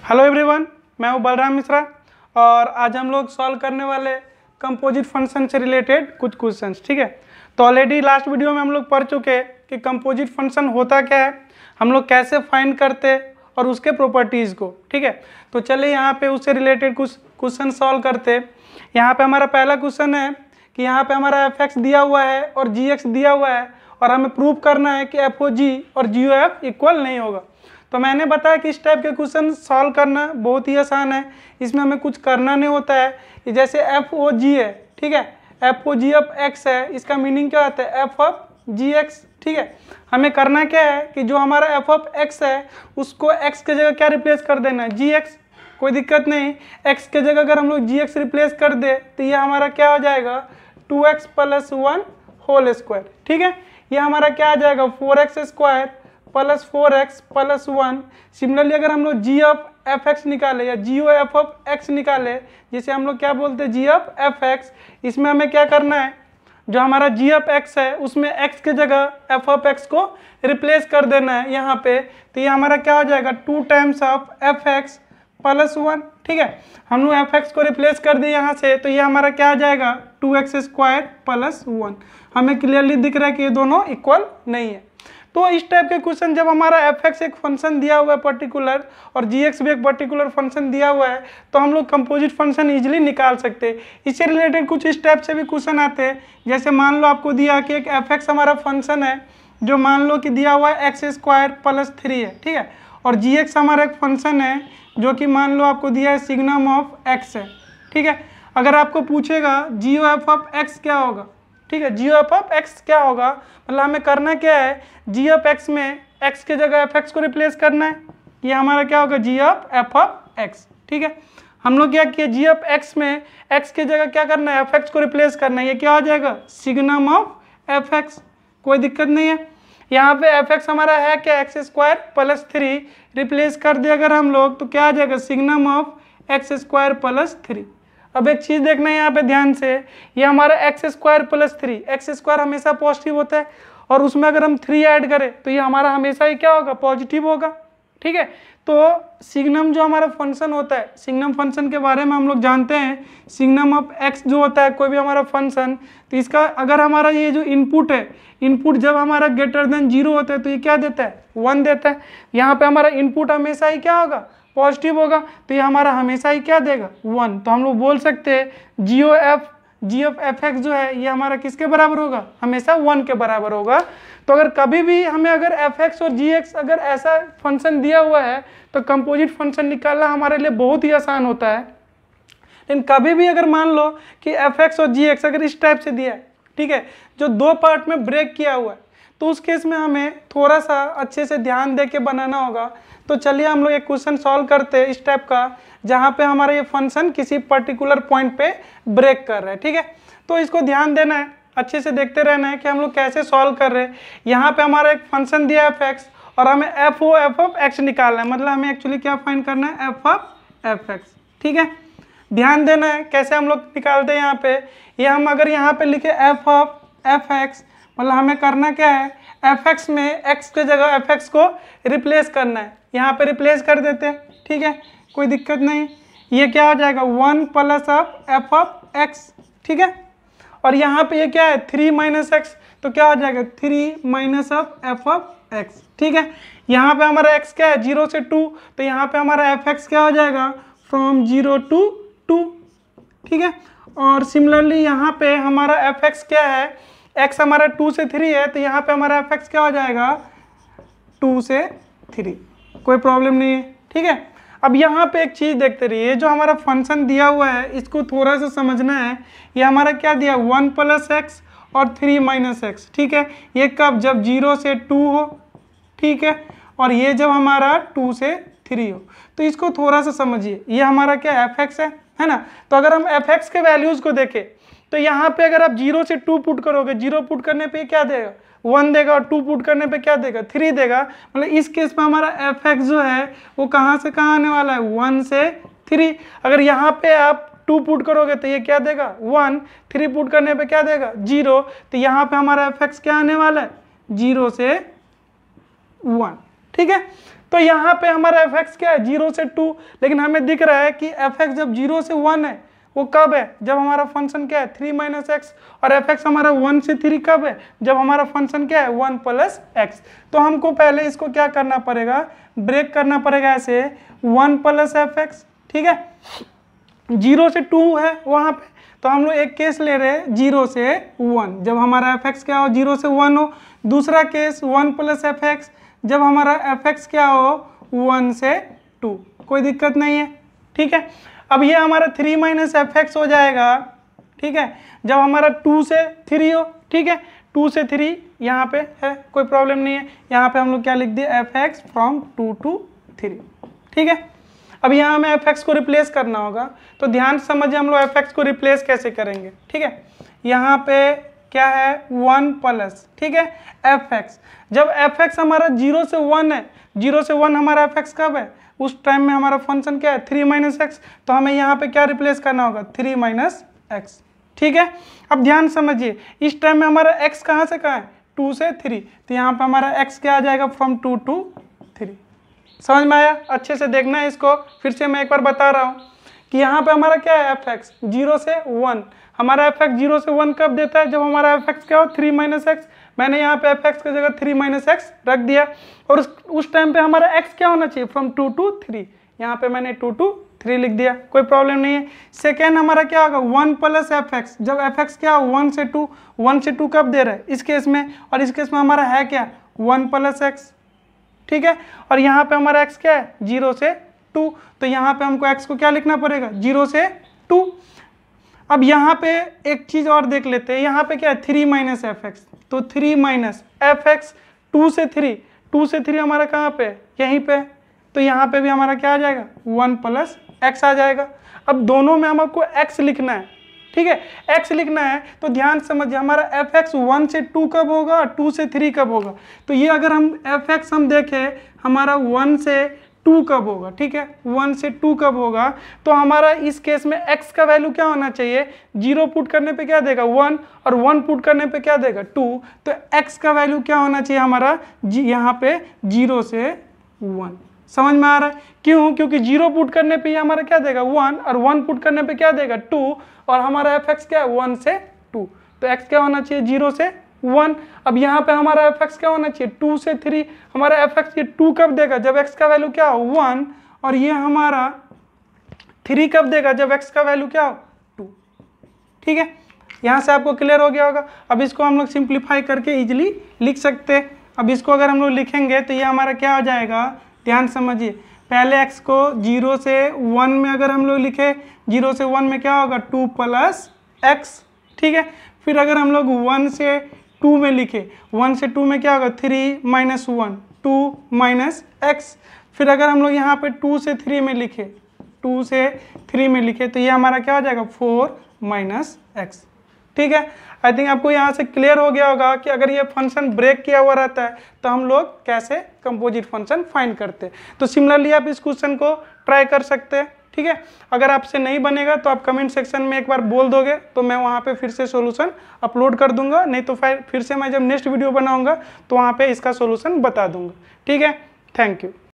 Hello everyone, मैं हूं बलराम मिश्रा और आज हम लोग सॉल्व करने वाले कंपोजिट फंक्शन से रिलेटेड कुछ क्वेश्चंस। ठीक है, तो ऑलरेडी लास्ट वीडियो में हम लोग पढ़ चुके हैं कि कंपोजिट फंक्शन होता क्या है, हम लोग कैसे फाइंड करते और उसके प्रॉपर्टीज़ को। ठीक है, तो चलिए यहाँ पे उससे रिलेटेड कुछ क्वेश्चन सॉल्व करते। यहाँ पे हमारा पहला क्वेश्चन है कि यहाँ पे हमारा एफ दिया हुआ है और जी दिया हुआ है और हमें प्रूव करना है कि एफ ओ जी और जी ओ एफ इक्वल नहीं होगा। तो मैंने बताया कि इस टाइप के क्वेश्चन सॉल्व करना बहुत ही आसान है, इसमें हमें कुछ करना नहीं होता है। जैसे एफ ओ जी है, ठीक है, f o g of x है, इसका मीनिंग क्या होता है, एफ ऑफ जी एक्स। ठीक है, हमें करना क्या है कि जो हमारा एफ ऑफ एक्स है उसको एक्स के जगह क्या रिप्लेस कर देना है, जी एक्स। कोई दिक्कत नहीं, एक्स के जगह अगर हम लोग जी एक्स रिप्लेस कर दे तो ये हमारा क्या हो जाएगा, 2x + 1 होल स्क्वायर। ठीक है, ये हमारा क्या आ जाएगा, 4x square plus 4x plus 1। Similarly अगर हम लोग जी ऑफ एफ एक्स निकाले या जी ओ एफ ऑफ एक्स निकाले, जिसे हम लोग क्या बोलते हैं, जी ऑफ एफ एक्स, इसमें हमें क्या करना है, जो हमारा जी ऑफ एक्स है उसमें एक्स के जगह एफ ऑफ एक्स को रिप्लेस कर देना है यहाँ पे। तो ये हमारा क्या हो जाएगा, 2 times of F x plus 1। ठीक है, हम लोग एफ एक्स को रिप्लेस कर दिए यहाँ से, तो ये हमारा क्या आ जाएगा, 2x स्क्वायर प्लस 1। हमें क्लियरली दिख रहा है कि ये दोनों इक्वल नहीं है। तो इस टाइप के क्वेश्चन जब हमारा एफ एक्स एक फंक्शन दिया हुआ है पर्टिकुलर और जी एक्स भी एक पर्टिकुलर फंक्शन दिया हुआ है, तो हम लोग कंपोजिट फंक्शन इजीली निकाल सकते हैं। इससे रिलेटेड कुछ इस टाइप से भी क्वेश्चन आते हैं, जैसे मान लो आपको दिया कि एक एफ एक्स हमारा फंक्शन है जो मान लो कि दिया हुआ है एक्स स्क्वायर प्लस 3 है। ठीक है, और जी एक्स हमारा एक फंक्शन है जो कि मान लो आपको दिया है सिग्नम ऑफ एक्स है। ठीक है, अगर आपको पूछेगा जी ओ एफ ऑफ एक्स क्या होगा, ठीक है, जी ओ एफ ऑफ एक्स क्या होगा, मतलब हमें करना क्या है, जी ऑफ एक्स में एक्स के जगह एफ एक्स को रिप्लेस करना है। ये हमारा क्या होगा, जी ऑफ एफ ऑफ एक्स। ठीक है, हम लोग क्या किए, जी ऑफ एक्स में एक्स के जगह क्या करना है, एफ एक्स को रिप्लेस करना है। ये क्या हो जाएगा, सिग्नम ऑफ एफ एक्स। कोई दिक्कत नहीं है, यहाँ पे एफ एक्स हमारा है क्या, एक्स स्क्वायर प्लस 3, रिप्लेस कर दिया अगर हम लोग तो क्या आ जाएगा, signum of x square plus 3। अब एक चीज़ देखना है यहाँ पे ध्यान से, ये हमारा x square plus 3, x square हमेशा पॉजिटिव होता है और उसमें अगर हम 3 ऐड करें तो ये हमारा हमेशा ही क्या होगा, पॉजिटिव होगा। ठीक है, तो सिग्नम जो हमारा फंक्शन होता है, सिग्नम फंक्शन के बारे में हम लोग जानते हैं, सिग्नम ऑफ एक्स जो होता है कोई भी हमारा फंक्शन, तो इसका अगर हमारा ये जो इनपुट है, इनपुट जब हमारा ग्रेटर देन 0 होता है तो ये क्या देता है, 1 देता है। यहाँ पे हमारा इनपुट हमेशा ही क्या होगा, पॉजिटिव होगा, तो ये हमारा हमेशा ही क्या देगा, 1। तो हम लोग बोल सकते हैं जी ऑफ एफ एक्स जो है ये हमारा किसके बराबर होगा, हमेशा 1 के बराबर होगा। तो अगर कभी भी हमें अगर एफ एक्स और जी एक्स अगर ऐसा फंक्शन दिया हुआ है तो कंपोजिट फंक्शन निकालना हमारे लिए बहुत ही आसान होता है। लेकिन कभी भी अगर मान लो कि एफ एक्स और जी एक्स अगर इस टाइप से दिया है, ठीक है, जो 2 पार्ट में ब्रेक किया हुआ है, तो उस केस में हमें थोड़ा सा अच्छे से ध्यान दे के बनाना होगा। तो चलिए हम लोग एक क्वेश्चन सॉल्व करते हैं इस टाइप का, जहाँ पे हमारा ये फंक्शन किसी पर्टिकुलर पॉइंट पे ब्रेक कर रहा है। ठीक है, तो इसको ध्यान देना है, अच्छे से देखते रहना है कि हम लोग कैसे सॉल्व कर रहे हैं। यहाँ पे हमारा एक फंक्शन दिया है एफ एक्स और हमें एफ ऑफ एक्स निकालना है, मतलब हमें एक्चुअली क्या फाइंड करना है, एफ ऑफ एफ एक्स। ठीक है, ध्यान देना है कैसे हम लोग निकालते हैं। यहाँ पे ये हम अगर यहाँ पे लिखे एफ ऑफ एफ एक्स, मतलब हमें करना क्या है, एफ एक्स में एक्स के जगह एफ एक्स को रिप्लेस करना है, यहाँ पे रिप्लेस कर देते हैं। ठीक है, कोई दिक्कत नहीं, ये क्या हो जाएगा, 1 plus of F of x. ठीक है, और यहाँ पे ये क्या है, 3 माइनस एक्स, तो क्या हो जाएगा, 3 minus of F of x. ठीक है, यहाँ पे हमारा एक्स क्या है, 0 से 2, तो यहाँ पे हमारा एफ एक्स क्या हो जाएगा, फ्रॉम 0 to 2। ठीक है, और सिमिलरली यहाँ पे हमारा एफ एक्स क्या है, एक्स हमारा 2 से 3 है, तो यहाँ पे हमारा एफ एक्स क्या हो जाएगा, 2 से 3। कोई प्रॉब्लम नहीं है। ठीक है, अब यहाँ पे एक चीज़ देखते रहिए, जो हमारा फंक्शन दिया हुआ है इसको थोड़ा सा समझना है। ये हमारा क्या दिया, 1 प्लस एक्स और 3 माइनस एक्स। ठीक है, ये कब, जब 0 से 2 हो। ठीक है, और ये जब हमारा 2 से 3 हो, तो इसको थोड़ा सा समझिए। ये हमारा क्या एफ एक्स है ना, तो अगर हम एफ एक्स के वैल्यूज़ को देखें तो यहाँ पे अगर आप 0 से 2 पुट करोगे, 0 पुट करने पे क्या देगा, 1 देगा, और 2 पुट करने पे क्या देगा, 3 देगा। मतलब इस केस में हमारा एफ एक्स जो है वो कहाँ से कहाँ आने वाला है, 1 से 3। अगर यहाँ पे आप 2 पुट करोगे तो ये क्या देगा, 1, 3 पुट करने पे क्या देगा, 0। तो यहाँ पे हमारा एफ एक्स क्या आने वाला है, 0 से 1। ठीक है, तो यहाँ पे हमारा एफ एक्स क्या है 0 से 2, लेकिन हमें दिख रहा है कि एफ एक्स जब 0 से 1 है वो कब है, जब हमारा फंक्शन क्या है 3 माइनस एक्स, और एफ एक्स हमारा 1 से 3 कब है, जब हमारा फंक्शन क्या है 1 प्लस एक्स। तो हमको पहले इसको क्या करना पड़ेगा, ब्रेक करना पड़ेगा ऐसे 1 प्लस एफ एक्स, ठीक है, 0 से 2 है वहाँ पे, तो हम लोग एक केस ले रहे हैं 0 से 1, जब हमारा एफ एक्स क्या हो 0 से 1 हो। दूसरा केस 1 प्लस एफ एक्स, जब हमारा एफ एक्स क्या हो 1 से 2, कोई दिक्कत नहीं है, ठीक है। अब ये हमारा 3 माइनस एफ एक्स हो जाएगा, ठीक है, जब हमारा 2 से 3 हो, ठीक है, 2 से 3 यहाँ पे है, कोई प्रॉब्लम नहीं है। यहाँ पे हम लोग क्या लिख दिए एफ एक्स फ्रॉम 2 to 3, ठीक है। अब यहाँ हमें एफ एक्स को रिप्लेस करना होगा, तो ध्यान से समझिए हम लोग एफ एक्स को रिप्लेस कैसे करेंगे, ठीक है। यहाँ पे क्या है 1 प्लस, ठीक है, एफ एक्स, जब एफ एक्स हमारा 0 से 1 है, 0 से 1 हमारा एफ एक्स कब है, उस टाइम में हमारा फंक्शन क्या है 3 माइनस एक्स, तो हमें यहाँ पे क्या रिप्लेस करना होगा 3 माइनस एक्स, ठीक है। अब ध्यान समझिए इस टाइम में हमारा x कहाँ से कहाँ है 2 से 3, तो यहाँ पे हमारा x क्या आ जाएगा फ्रॉम 2 to 3। समझ में आया, अच्छे से देखना है इसको, फिर से मैं एक बार बता रहा हूँ कि यहाँ पे हमारा क्या है एफ एक्स 0 से 1, हमारा एफ एक्स 0 से 1 कब देता है, जब हमारा एफ एक्स क्या हो 3 माइनस एक्स, मैंने यहाँ पे एफ एक्स की जगह 3 माइनस एक्स रख दिया, और उस टाइम पे हमारा x क्या होना चाहिए फ्रॉम 2 to 3, यहाँ पे मैंने 2 to 3 लिख दिया, कोई प्रॉब्लम नहीं है। सेकेंड हमारा क्या होगा 1 प्लस एफ एक्स, जब एफ एक्स क्या हो 1 से 2, 1 से 2 कब दे रहा है इस केस में, और इस केस में हमारा है क्या 1 प्लस एक्स, ठीक है, और यहाँ पे हमारा x क्या है 0 से 2, तो यहाँ पे हमको x को क्या लिखना पड़ेगा 0 से 2। अब यहाँ पे एक चीज़ और देख लेते हैं, यहाँ पे क्या है 3 माइनस एफ एक्स, तो 3 माइनस एफ एक्स 2 से 3, 2 से 3 हमारा कहाँ पे यहीं पे, तो यहाँ पे भी हमारा क्या आ जाएगा 1 प्लस एक्स आ जाएगा। अब दोनों में हमको x लिखना है, ठीक है, x लिखना है, तो ध्यान समझिए हमारा एफ एक्स 1 से 2 कब होगा और 2 से 3 कब होगा, तो ये अगर हम एफ एक्स हम देखें हमारा 1 से 2 कब होगा, ठीक है, 1 से 2 कब होगा, तो हमारा इस केस में x का वैल्यू क्या होना चाहिए, 0 पुट करने पे क्या देगा 1, और 1 पुट करने पे क्या देगा 2, तो x का वैल्यू क्या होना चाहिए हमारा यहाँ पे 0 से 1। समझ में आ रहा है, क्यों, क्योंकि 0 पुट करने पे ये हमारा क्या देगा 1, और 1 पुट करने पे क्या देगा 2, और हमारा एफ एक्स क्या है 1 से 2, तो x क्या होना चाहिए 0 से 1। अब यहाँ पे हमारा एफ एक्स क्या होना चाहिए 2 से 3, हमारा एफ एक्स ये 2 कब देगा जब x का वैल्यू क्या हो 1, और ये हमारा 3 कब देगा जब x का वैल्यू क्या हो 2, ठीक है। यहाँ से आपको क्लियर हो गया होगा। अब इसको हम लोग सिंप्लीफाई करके इजिली लिख सकते हैं। अब इसको अगर हम लोग लिखेंगे तो ये हमारा क्या हो जाएगा, ध्यान समझिए, पहले x को 0 से 1 में अगर हम लोग लिखे, 0 से 1 में क्या होगा 2 प्लस एक्स, ठीक है। फिर अगर हम लोग 1 से 2 में लिखे, 1 से 2 में क्या होगा 3 माइनस 1, 2 माइनस एक्स। फिर अगर हम लोग यहाँ पे 2 से 3 में लिखे, 2 से 3 में लिखे, तो ये हमारा क्या हो जाएगा 4 माइनस एक्स, ठीक है। आई थिंक आपको यहाँ से क्लियर हो गया होगा कि अगर ये फंक्शन ब्रेक किया हुआ रहता है तो हम लोग कैसे कंपोजिट फंक्शन फाइंड करते हैं। तो सिमिलरली आप इस क्वेश्चन को ट्राई कर सकते हैं, ठीक है। अगर आपसे नहीं बनेगा तो आप कमेंट सेक्शन में एक बार बोल दोगे तो मैं वहाँ पे फिर से सॉल्यूशन अपलोड कर दूंगा, नहीं तो फिर से मैं जब नेक्स्ट वीडियो बनाऊंगा तो वहाँ पे इसका सॉल्यूशन बता दूंगा, ठीक है। Thank you.